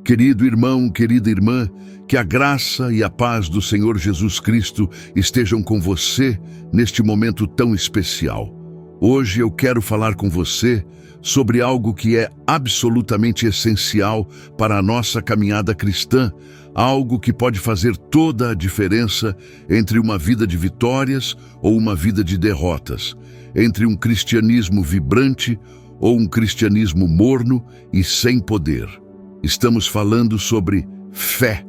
Querido irmão, querida irmã, que a graça e a paz do Senhor Jesus Cristo estejam com você neste momento tão especial. Hoje eu quero falar com você sobre algo que é absolutamente essencial para a nossa caminhada cristã, algo que pode fazer toda a diferença entre uma vida de vitórias ou uma vida de derrotas, entre um cristianismo vibrante ou um cristianismo morno e sem poder. Estamos falando sobre fé,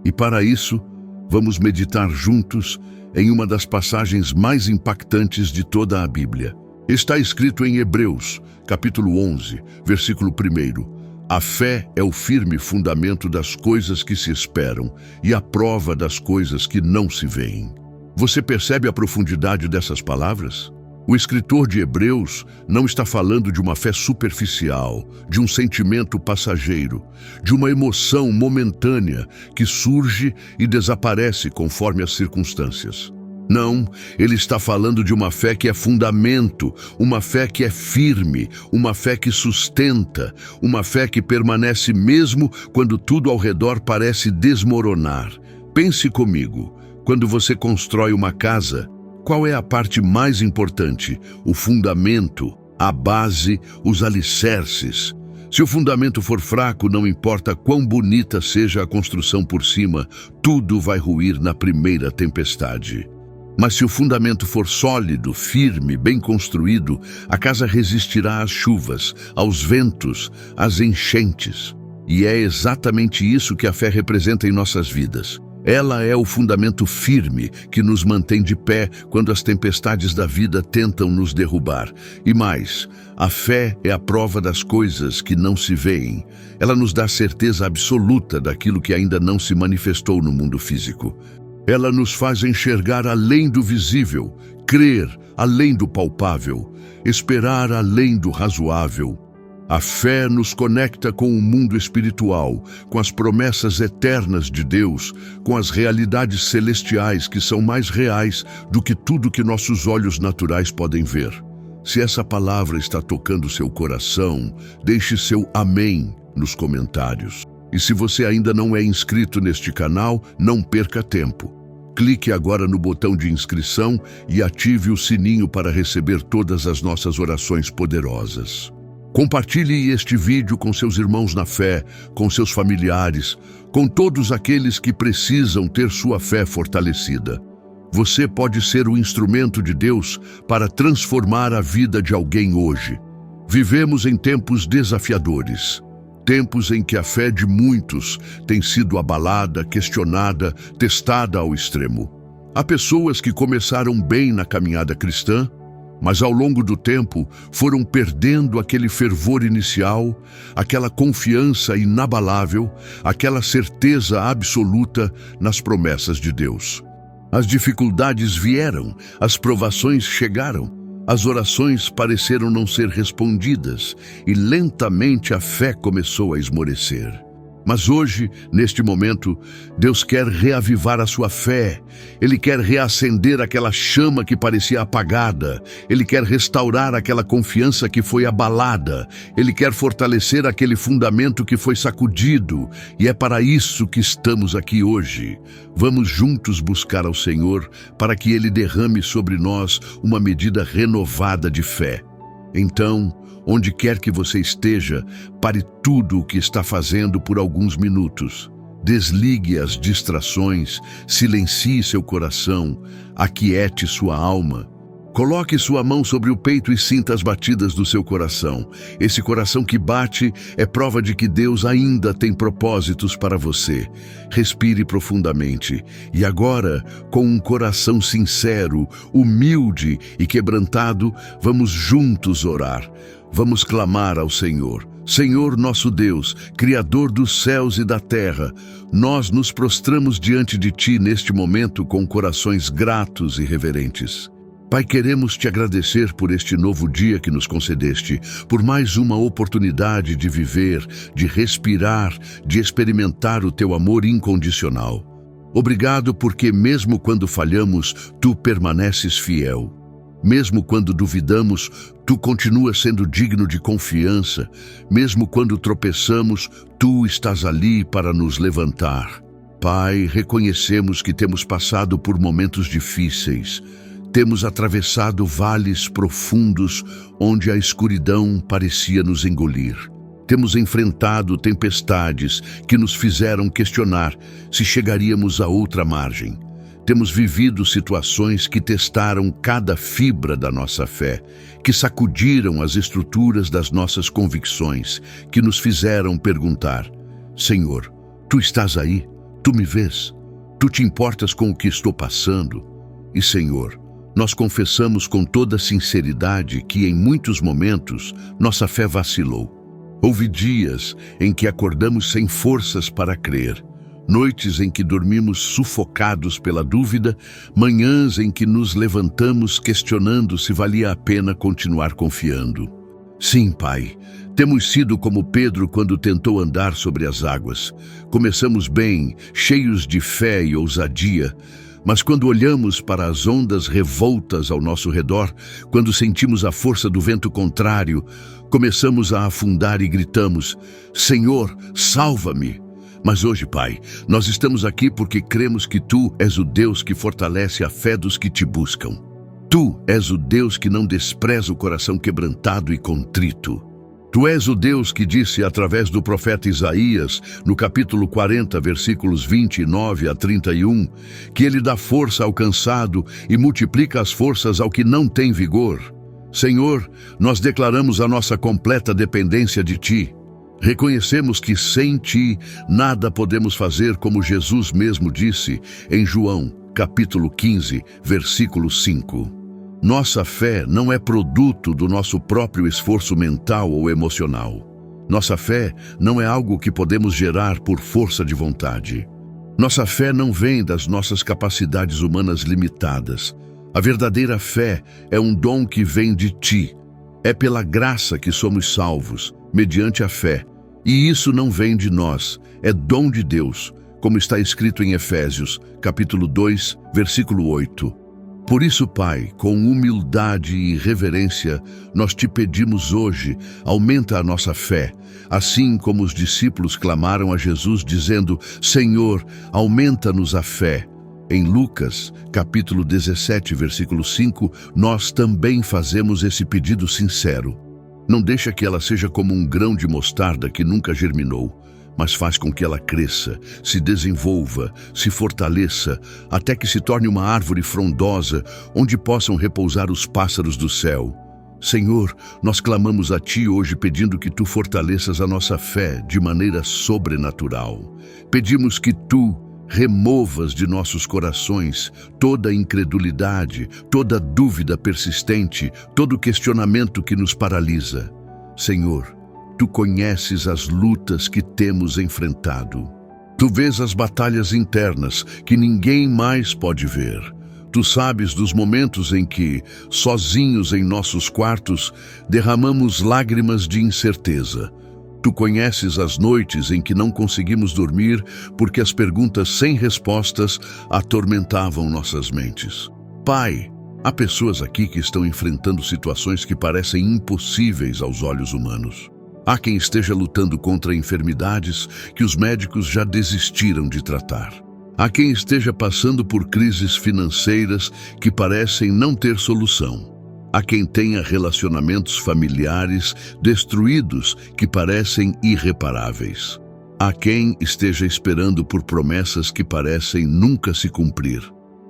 e para isso, vamos meditar juntos em uma das passagens mais impactantes de toda a Bíblia. Está escrito em Hebreus, capítulo 11, versículo 1. A fé é o firme fundamento das coisas que se esperam e a prova das coisas que não se veem. Você percebe a profundidade dessas palavras? O escritor de Hebreus não está falando de uma fé superficial, de um sentimento passageiro, de uma emoção momentânea que surge e desaparece conforme as circunstâncias. Não, ele está falando de uma fé que é fundamento, uma fé que é firme, uma fé que sustenta, uma fé que permanece mesmo quando tudo ao redor parece desmoronar. Pense comigo, quando você constrói uma casa, qual é a parte mais importante? O fundamento, a base, os alicerces. Se o fundamento for fraco, não importa quão bonita seja a construção por cima, tudo vai ruir na primeira tempestade. Mas se o fundamento for sólido, firme, bem construído, a casa resistirá às chuvas, aos ventos, às enchentes. E é exatamente isso que a fé representa em nossas vidas. Ela é o fundamento firme que nos mantém de pé quando as tempestades da vida tentam nos derrubar. E mais, a fé é a prova das coisas que não se veem. Ela nos dá certeza absoluta daquilo que ainda não se manifestou no mundo físico. Ela nos faz enxergar além do visível, crer além do palpável, esperar além do razoável. A fé nos conecta com o mundo espiritual, com as promessas eternas de Deus, com as realidades celestiais que são mais reais do que tudo que nossos olhos naturais podem ver. Se essa palavra está tocando seu coração, deixe seu amém nos comentários. E se você ainda não é inscrito neste canal, não perca tempo. Clique agora no botão de inscrição e ative o sininho para receber todas as nossas orações poderosas. Compartilhe este vídeo com seus irmãos na fé, com seus familiares, com todos aqueles que precisam ter sua fé fortalecida. Você pode ser o instrumento de Deus para transformar a vida de alguém hoje. Vivemos em tempos desafiadores, tempos em que a fé de muitos tem sido abalada, questionada, testada ao extremo. Há pessoas que começaram bem na caminhada cristã, mas ao longo do tempo foram perdendo aquele fervor inicial, aquela confiança inabalável, aquela certeza absoluta nas promessas de Deus. As dificuldades vieram, as provações chegaram, as orações pareceram não ser respondidas e lentamente a fé começou a esmorecer. Mas hoje, neste momento, Deus quer reavivar a sua fé. Ele quer reacender aquela chama que parecia apagada. Ele quer restaurar aquela confiança que foi abalada. Ele quer fortalecer aquele fundamento que foi sacudido. E é para isso que estamos aqui hoje. Vamos juntos buscar ao Senhor para que Ele derrame sobre nós uma medida renovada de fé. Então, onde quer que você esteja, pare tudo o que está fazendo por alguns minutos. Desligue as distrações, silencie seu coração, aquiete sua alma. Coloque sua mão sobre o peito e sinta as batidas do seu coração. Esse coração que bate é prova de que Deus ainda tem propósitos para você. Respire profundamente. E agora, com um coração sincero, humilde e quebrantado, vamos juntos orar. Vamos clamar ao Senhor. Senhor nosso Deus, Criador dos céus e da terra, nós nos prostramos diante de Ti neste momento com corações gratos e reverentes. Pai, queremos Te agradecer por este novo dia que nos concedeste, por mais uma oportunidade de viver, de respirar, de experimentar o Teu amor incondicional. Obrigado porque mesmo quando falhamos, Tu permaneces fiel. Mesmo quando duvidamos, Tu continuas sendo digno de confiança. Mesmo quando tropeçamos, Tu estás ali para nos levantar. Pai, reconhecemos que temos passado por momentos difíceis. Temos atravessado vales profundos onde a escuridão parecia nos engolir. Temos enfrentado tempestades que nos fizeram questionar se chegaríamos a outra margem. Temos vivido situações que testaram cada fibra da nossa fé, que sacudiram as estruturas das nossas convicções, que nos fizeram perguntar: Senhor, Tu estás aí? Tu me vês? Tu te importas com o que estou passando? E, Senhor, nós confessamos com toda sinceridade que em muitos momentos nossa fé vacilou. Houve dias em que acordamos sem forças para crer, noites em que dormimos sufocados pela dúvida, manhãs em que nos levantamos questionando se valia a pena continuar confiando. Sim, Pai, temos sido como Pedro quando tentou andar sobre as águas. Começamos bem, cheios de fé e ousadia, mas quando olhamos para as ondas revoltas ao nosso redor, quando sentimos a força do vento contrário, começamos a afundar e gritamos: Senhor, salva-me! Mas hoje, Pai, nós estamos aqui porque cremos que Tu és o Deus que fortalece a fé dos que Te buscam. Tu és o Deus que não despreza o coração quebrantado e contrito. Tu és o Deus que disse através do profeta Isaías, no capítulo 40, versículos 29 a 31, que Ele dá força ao cansado e multiplica as forças ao que não tem vigor. Senhor, nós declaramos a nossa completa dependência de Ti. Reconhecemos que sem Ti nada podemos fazer, como Jesus mesmo disse em João, capítulo 15, versículo 5. Nossa fé não é produto do nosso próprio esforço mental ou emocional. Nossa fé não é algo que podemos gerar por força de vontade. Nossa fé não vem das nossas capacidades humanas limitadas. A verdadeira fé é um dom que vem de Ti. É pela graça que somos salvos, mediante a fé. E isso não vem de nós, é dom de Deus, como está escrito em Efésios, capítulo 2, versículo 8. Por isso, Pai, com humildade e reverência, nós Te pedimos hoje, aumenta a nossa fé, assim como os discípulos clamaram a Jesus dizendo: Senhor, aumenta-nos a fé. Em Lucas, capítulo 17, versículo 5, nós também fazemos esse pedido sincero. Não deixa que ela seja como um grão de mostarda que nunca germinou, mas faz com que ela cresça, se desenvolva, se fortaleça, até que se torne uma árvore frondosa, onde possam repousar os pássaros do céu. Senhor, nós clamamos a Ti hoje pedindo que Tu fortaleças a nossa fé de maneira sobrenatural. Pedimos que Tu removas de nossos corações toda incredulidade, toda dúvida persistente, todo questionamento que nos paralisa. Senhor, Tu conheces as lutas que temos enfrentado. Tu vês as batalhas internas que ninguém mais pode ver. Tu sabes dos momentos em que, sozinhos em nossos quartos, derramamos lágrimas de incerteza. Tu conheces as noites em que não conseguimos dormir porque as perguntas sem respostas atormentavam nossas mentes. Pai, há pessoas aqui que estão enfrentando situações que parecem impossíveis aos olhos humanos. Há quem esteja lutando contra enfermidades que os médicos já desistiram de tratar. Há quem esteja passando por crises financeiras que parecem não ter solução. Há quem tenha relacionamentos familiares destruídos que parecem irreparáveis. Há quem esteja esperando por promessas que parecem nunca se cumprir.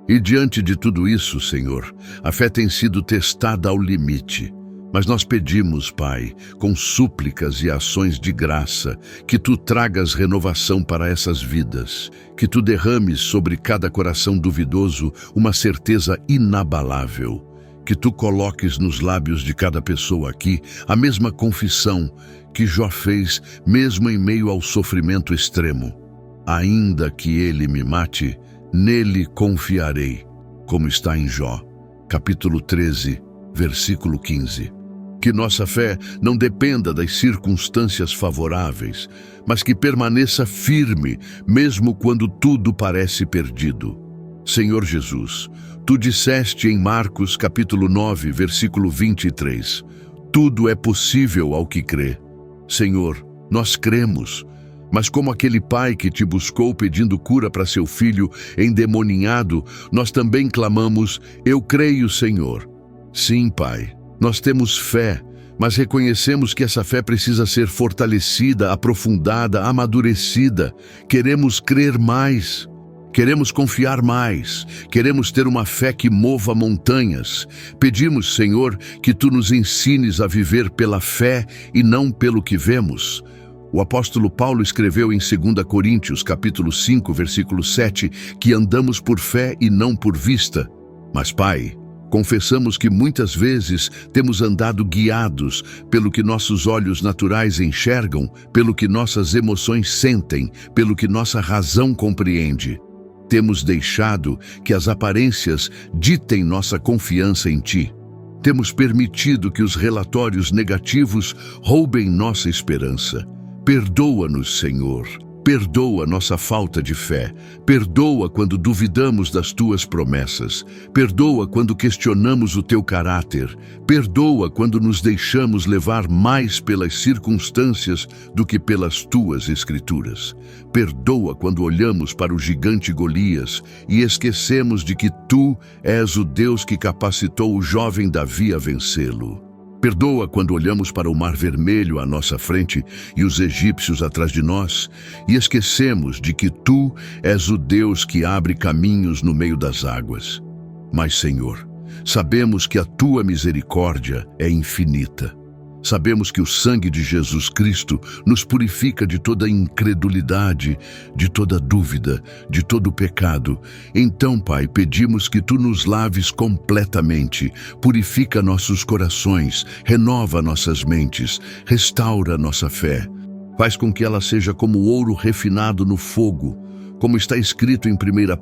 E diante de tudo isso, Senhor, a fé tem sido testada ao limite. Mas nós pedimos, Pai, com súplicas e ações de graça, que Tu tragas renovação para essas vidas, que Tu derrames sobre cada coração duvidoso uma certeza inabalável, que Tu coloques nos lábios de cada pessoa aqui a mesma confissão que Jó fez, mesmo em meio ao sofrimento extremo. Ainda que ele me mate, nele confiarei, como está em Jó, capítulo 13, versículo 15. Que nossa fé não dependa das circunstâncias favoráveis, mas que permaneça firme, mesmo quando tudo parece perdido. Senhor Jesus, tu disseste em Marcos capítulo 9, versículo 23, tudo é possível ao que crê. Senhor, nós cremos, mas como aquele pai que te buscou pedindo cura para seu filho endemoninhado, nós também clamamos, eu creio, Senhor. Sim, Pai, nós temos fé, mas reconhecemos que essa fé precisa ser fortalecida, aprofundada, amadurecida. Queremos crer mais. Queremos confiar mais, queremos ter uma fé que mova montanhas. Pedimos, Senhor, que Tu nos ensines a viver pela fé e não pelo que vemos. O apóstolo Paulo escreveu em 2 Coríntios, capítulo 5, versículo 7, que andamos por fé e não por vista. Mas, Pai, confessamos que muitas vezes temos andado guiados pelo que nossos olhos naturais enxergam, pelo que nossas emoções sentem, pelo que nossa razão compreende. Temos deixado que as aparências ditem nossa confiança em Ti. Temos permitido que os relatórios negativos roubem nossa esperança. Perdoa-nos, Senhor. Perdoa nossa falta de fé. Perdoa quando duvidamos das Tuas promessas. Perdoa quando questionamos o Teu caráter. Perdoa quando nos deixamos levar mais pelas circunstâncias do que pelas Tuas Escrituras. Perdoa quando olhamos para o gigante Golias e esquecemos de que Tu és o Deus que capacitou o jovem Davi a vencê-lo. Perdoa quando olhamos para o Mar Vermelho à nossa frente e os egípcios atrás de nós e esquecemos de que Tu és o Deus que abre caminhos no meio das águas. Mas, Senhor, sabemos que a Tua misericórdia é infinita. Sabemos que o sangue de Jesus Cristo nos purifica de toda incredulidade, de toda dúvida, de todo pecado. Então, Pai, pedimos que Tu nos laves completamente, purifica nossos corações, renova nossas mentes, restaura nossa fé. Faz com que ela seja como ouro refinado no fogo, como está escrito em 1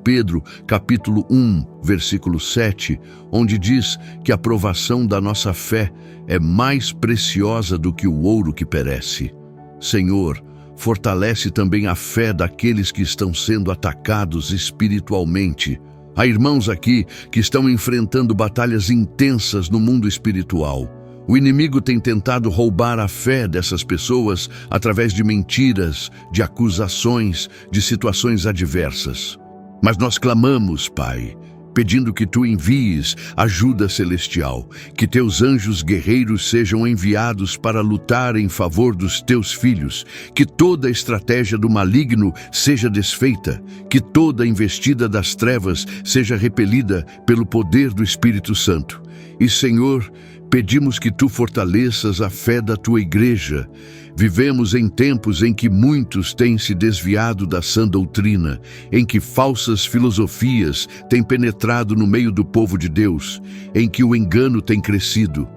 Pedro, capítulo 1, versículo 7, onde diz que a provação da nossa fé é mais preciosa do que o ouro que perece. Senhor, fortalece também a fé daqueles que estão sendo atacados espiritualmente. Há irmãos aqui que estão enfrentando batalhas intensas no mundo espiritual. O inimigo tem tentado roubar a fé dessas pessoas através de mentiras, de acusações, de situações adversas. Mas nós clamamos, Pai, pedindo que Tu envies ajuda celestial, que Teus anjos guerreiros sejam enviados para lutar em favor dos Teus filhos, que toda a estratégia do maligno seja desfeita, que toda a investida das trevas seja repelida pelo poder do Espírito Santo. E, Senhor, pedimos que Tu fortaleças a fé da Tua igreja. Vivemos em tempos em que muitos têm se desviado da sã doutrina, em que falsas filosofias têm penetrado no meio do povo de Deus, em que o engano tem crescido.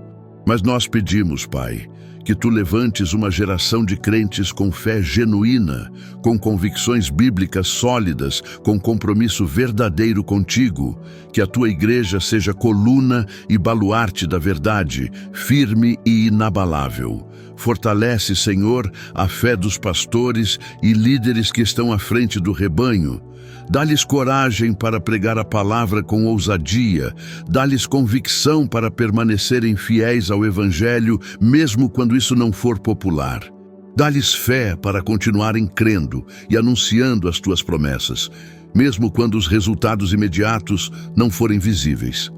Mas nós pedimos, Pai, que Tu levantes uma geração de crentes com fé genuína, com convicções bíblicas sólidas, com compromisso verdadeiro contigo, que a Tua igreja seja coluna e baluarte da verdade, firme e inabalável. Fortalece, Senhor, a fé dos pastores e líderes que estão à frente do rebanho. Dá-lhes coragem para pregar a palavra com ousadia. Dá-lhes convicção para permanecerem fiéis ao Evangelho, mesmo quando isso não for popular. Dá-lhes fé para continuarem crendo e anunciando as Tuas promessas, mesmo quando os resultados imediatos não forem visíveis.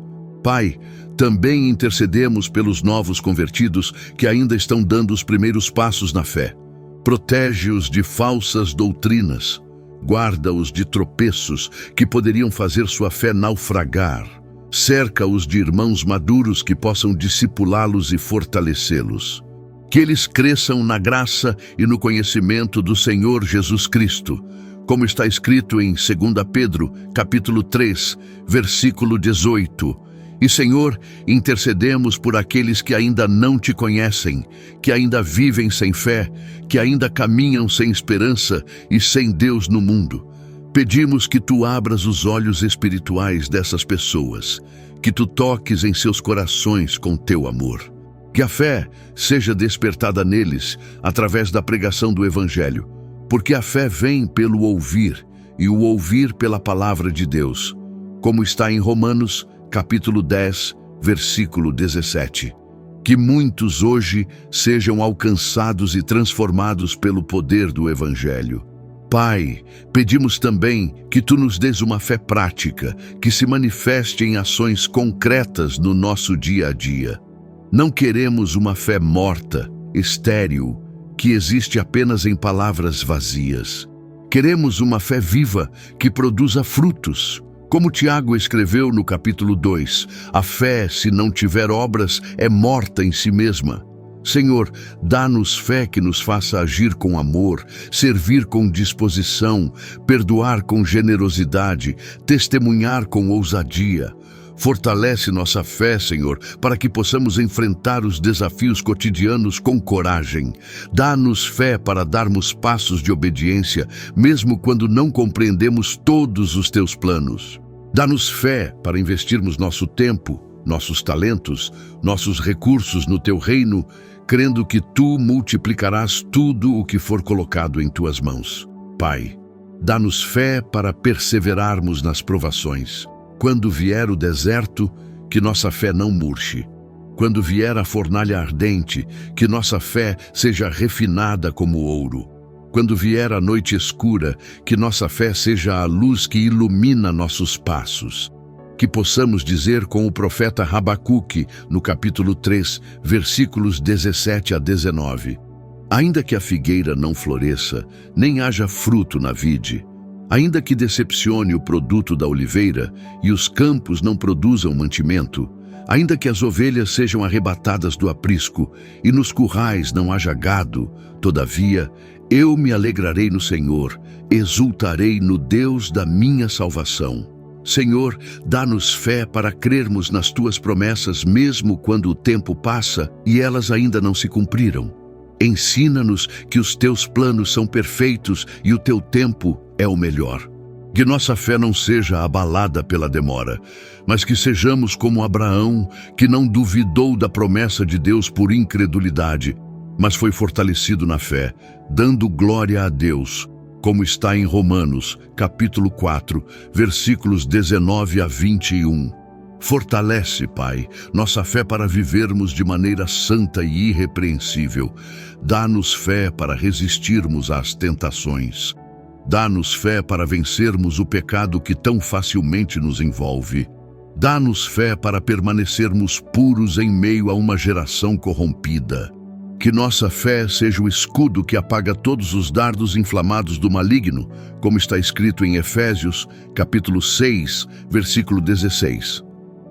Pai, também intercedemos pelos novos convertidos que ainda estão dando os primeiros passos na fé. Protege-os de falsas doutrinas. Guarda-os de tropeços que poderiam fazer sua fé naufragar. Cerca-os de irmãos maduros que possam discipulá-los e fortalecê-los. Que eles cresçam na graça e no conhecimento do Senhor Jesus Cristo, como está escrito em 2 Pedro, capítulo 3, versículo 18. E, Senhor, intercedemos por aqueles que ainda não Te conhecem, que ainda vivem sem fé, que ainda caminham sem esperança e sem Deus no mundo. Pedimos que Tu abras os olhos espirituais dessas pessoas, que Tu toques em seus corações com Teu amor. Que a fé seja despertada neles através da pregação do Evangelho, porque a fé vem pelo ouvir e o ouvir pela palavra de Deus. como está em Romanos, capítulo 10, versículo 17. Que muitos hoje sejam alcançados e transformados pelo poder do Evangelho. Pai, pedimos também que Tu nos dês uma fé prática, que se manifeste em ações concretas no nosso dia a dia. Não queremos uma fé morta, estéril, que existe apenas em palavras vazias. Queremos uma fé viva, que produza frutos. Como Tiago escreveu no capítulo 2, a fé, se não tiver obras, é morta em si mesma. Senhor, dá-nos fé que nos faça agir com amor, servir com disposição, perdoar com generosidade, testemunhar com ousadia. Fortalece nossa fé, Senhor, para que possamos enfrentar os desafios cotidianos com coragem. Dá-nos fé para darmos passos de obediência, mesmo quando não compreendemos todos os Teus planos. Dá-nos fé para investirmos nosso tempo, nossos talentos, nossos recursos no Teu reino, crendo que Tu multiplicarás tudo o que for colocado em Tuas mãos. Pai, dá-nos fé para perseverarmos nas provações. Quando vier o deserto, que nossa fé não murche. Quando vier a fornalha ardente, que nossa fé seja refinada como ouro. Quando vier a noite escura, que nossa fé seja a luz que ilumina nossos passos. Que possamos dizer com o profeta Habacuque, no capítulo 3, versículos 17 a 19. Ainda que a figueira não floresça, nem haja fruto na vide, ainda que decepcione o produto da oliveira e os campos não produzam mantimento, ainda que as ovelhas sejam arrebatadas do aprisco e nos currais não haja gado, todavia, eu me alegrarei no Senhor, exultarei no Deus da minha salvação. Senhor, dá-nos fé para crermos nas Tuas promessas mesmo quando o tempo passa e elas ainda não se cumpriram. Ensina-nos que os Teus planos são perfeitos e o Teu tempo é o melhor. Que nossa fé não seja abalada pela demora, mas que sejamos como Abraão, que não duvidou da promessa de Deus por incredulidade, mas foi fortalecido na fé, dando glória a Deus, como está em Romanos, capítulo 4, versículos 19 a 21. Fortalece, Pai, nossa fé para vivermos de maneira santa e irrepreensível. Dá-nos fé para resistirmos às tentações. Dá-nos fé para vencermos o pecado que tão facilmente nos envolve. Dá-nos fé para permanecermos puros em meio a uma geração corrompida. Que nossa fé seja o escudo que apaga todos os dardos inflamados do maligno, como está escrito em Efésios, capítulo 6, versículo 16.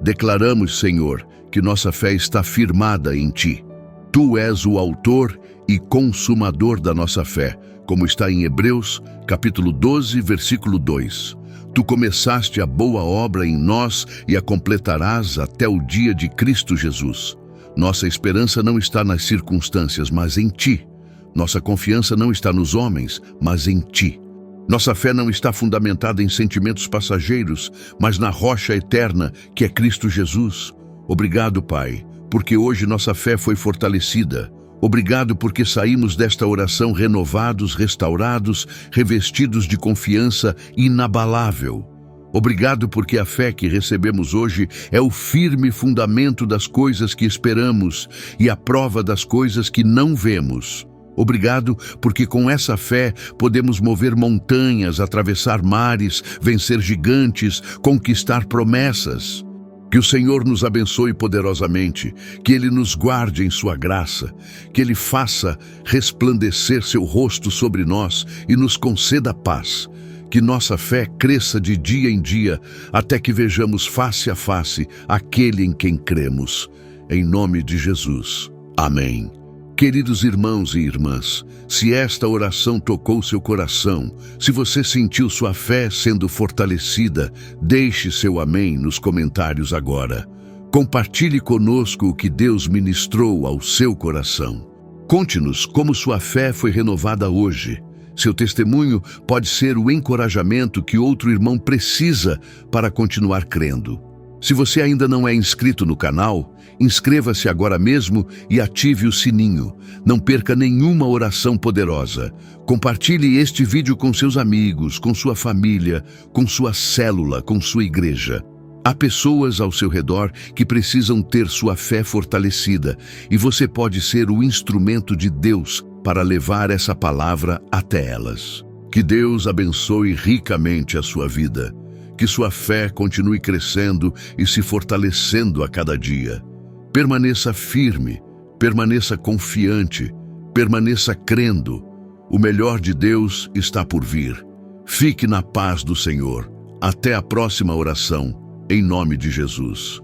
Declaramos, Senhor, que nossa fé está firmada em Ti. Tu és o autor e consumador da nossa fé, como está em Hebreus, capítulo 12, versículo 2. Tu começaste a boa obra em nós e a completarás até o dia de Cristo Jesus. Nossa esperança não está nas circunstâncias, mas em Ti. Nossa confiança não está nos homens, mas em Ti. Nossa fé não está fundamentada em sentimentos passageiros, mas na rocha eterna, que é Cristo Jesus. Obrigado, Pai, porque hoje nossa fé foi fortalecida. Obrigado porque saímos desta oração renovados, restaurados, revestidos de confiança inabalável. Obrigado porque a fé que recebemos hoje é o firme fundamento das coisas que esperamos e a prova das coisas que não vemos. Obrigado porque com essa fé podemos mover montanhas, atravessar mares, vencer gigantes, conquistar promessas. Que o Senhor nos abençoe poderosamente, que Ele nos guarde em sua graça, que Ele faça resplandecer seu rosto sobre nós e nos conceda paz. Que nossa fé cresça de dia em dia, até que vejamos face a face aquele em quem cremos. Em nome de Jesus. Amém. Queridos irmãos e irmãs, se esta oração tocou seu coração, se você sentiu sua fé sendo fortalecida, deixe seu amém nos comentários agora. Compartilhe conosco o que Deus ministrou ao seu coração. Conte-nos como sua fé foi renovada hoje. Seu testemunho pode ser o encorajamento que outro irmão precisa para continuar crendo. Se você ainda não é inscrito no canal, inscreva-se agora mesmo e ative o sininho. Não perca nenhuma oração poderosa. Compartilhe este vídeo com seus amigos, com sua família, com sua célula, com sua igreja. Há pessoas ao seu redor que precisam ter sua fé fortalecida e você pode ser o instrumento de Deus para levar essa palavra até elas. Que Deus abençoe ricamente a sua vida. Que sua fé continue crescendo e se fortalecendo a cada dia. Permaneça firme, permaneça confiante, permaneça crendo. O melhor de Deus está por vir. Fique na paz do Senhor. Até a próxima oração, em nome de Jesus.